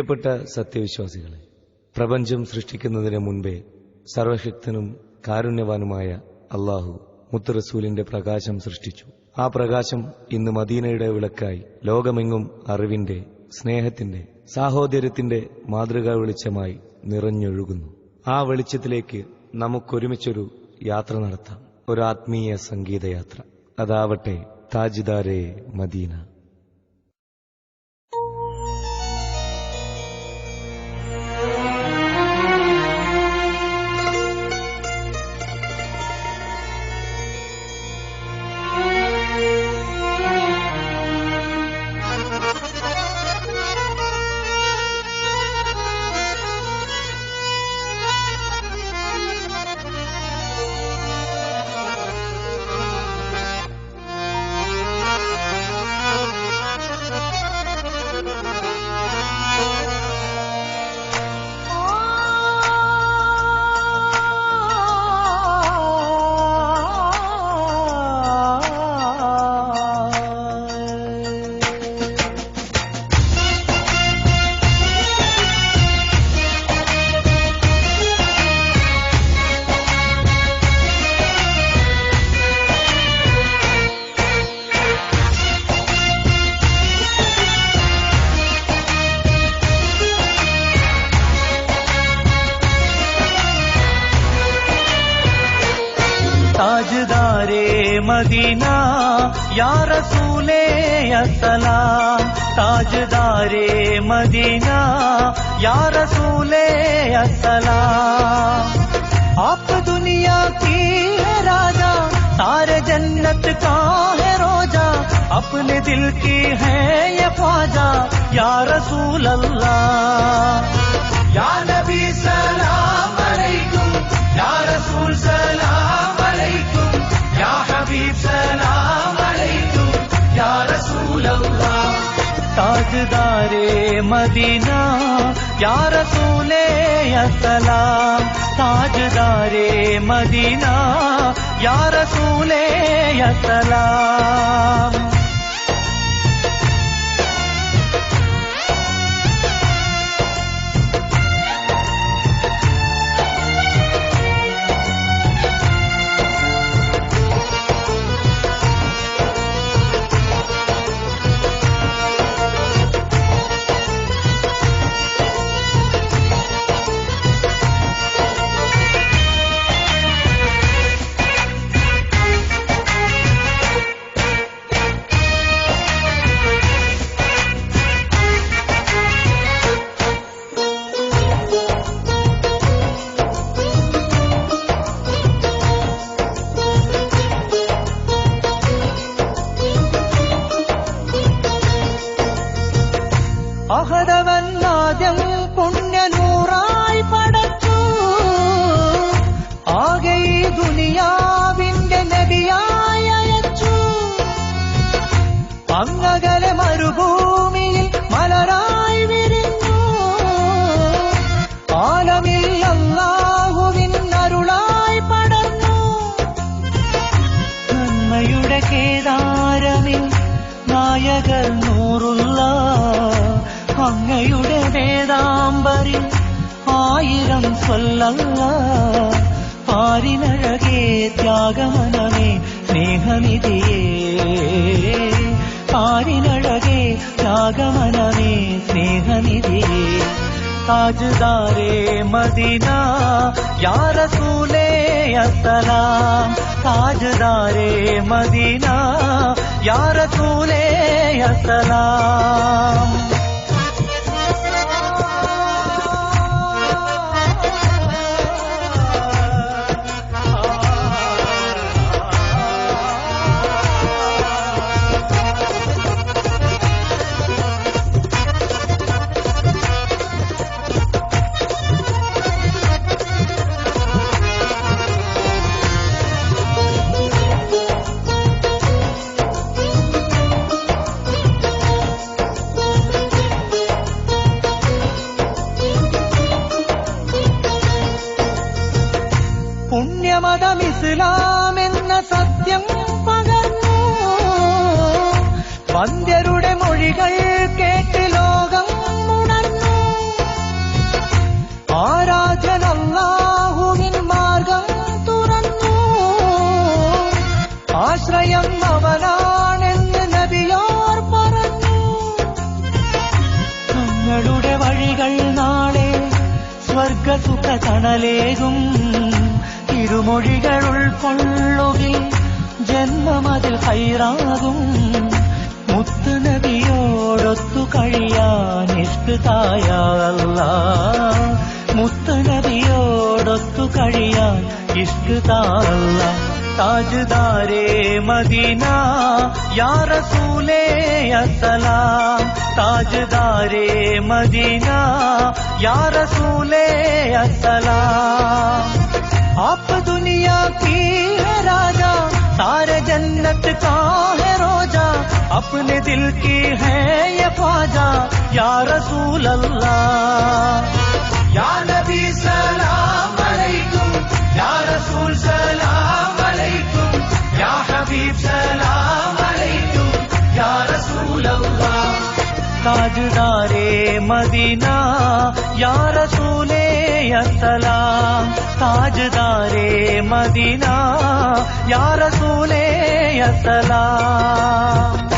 പ്രിയപ്പെട്ട സത്യവിശ്വാസികളെ, പ്രപഞ്ചം സൃഷ്ടിക്കുന്നതിന് മുൻപേ സർവശക്തനും കാരുണ്യവാനുമായ അല്ലാഹു മുത്ത് റസൂലിന്റെ പ്രകാശം സൃഷ്ടിച്ചു. ആ പ്രകാശം ഇന്ന് മദീനയുടെ വിളക്കായി ലോകമെങ്ങും അറിവിന്റെ, സ്നേഹത്തിന്റെ, സാഹോദര്യത്തിന്റെ മാതൃകാ വെളിച്ചമായി നിറഞ്ഞൊഴുകുന്നു. ആ വെളിച്ചത്തിലേക്ക് നമുക്കൊരുമിച്ചൊരു യാത്ര നടത്താം, ഒരു ആത്മീയ സംഗീതയാത്ര. അതാവട്ടെ താജ്ദാരെ മദീന. ताजदारे मदीना या रसूले अस्सलाम, ताजदारे मदीना या रसूले अस्सलाम। आप दुनिया की है राजा, सारे जन्नत का है रोजा, अपने दिल की है ये ख्वाजा या रसूल अल्लाह। या नबी सलाम अलैकुम, या रसूल सलाम अलैकुम, या हबीब सलाम अलैकुम, या रसूल अल्लाह। ताजदारे मदीना या रसूले अस्सलाम, ताजदारे मदीना या रसूले अस्सलाम। അഹദവന്നാദ്യം പുണ്യനൂറായി പടച്ചു, ആകെ ഈ ദുനിയാവിന്റെ നബിയായി അയച്ചു. അങ്ങകലെ മരുഭൂമിയിൽ മലരായി വിരിഞ്ഞു, ആലമിൽ അല്ലാഹുവിൻ അരുളായി പടർന്നു. നന്മയുടെ കേദാരമിൽ നായകർ നൂറുള്ള, അങ്ങയുടെ വേദാംബരിൽ ആയിരം സ്വല്ലല്ലാഹ്. പാരിനഴകേ ത്യാഗമനമേ സ്നേഹനിധിയേ, പാരിനഴകേ ത്യാഗമനമേ സ്നേഹനിധിയേ. താജ്ദാരെ മദീന യാ റസൂലേ അസ്സലാം, താജ്ദാരെ മദീന യാ റസൂലേ അസ്സലാം. പുണ്യമതം ഇസ്ലാം എന്ന സത്യം പകർന്നു, വന്ദ്യരുടെ മൊഴികൾ കേട്ട് ലോകം ഉണർന്നു. സുഖ തണലേകും തിരുമൊഴികൾ ഉൾക്കൊള്ളുകിൽ ജന്മമതിൽ ഹൈറാകും. മുത്ത് നബിയോടൊത്തു കഴിയാൻ ഇഷ്ക് തായ അല്ലാഹ്, മുത്ത് നബിയോടൊത്തു കഴിയാൻ ഇഷ്ക് താ അല്ലാഹ്. താജ്ദാരേ മദീന യാ റസൂലേ അസ്സലാം, താജ്ദാരേ മദീന യാ റസൂലേ अस्सलाम। आप दुनिया की है राजा, सारे जन्नत का है रोजा, अपने दिल की है ये ख्वाजा या रसूल अल्लाह। या नबी सलाम अलैकुम, या रसूल सलाम अलैकुम, या हबीब सलाम अलैकुम, या रसूल अल्लाह। ताजदारे मदीना या रसूले अस्सलाम, ताजदारे मदीना या रसूले अस्सलाम।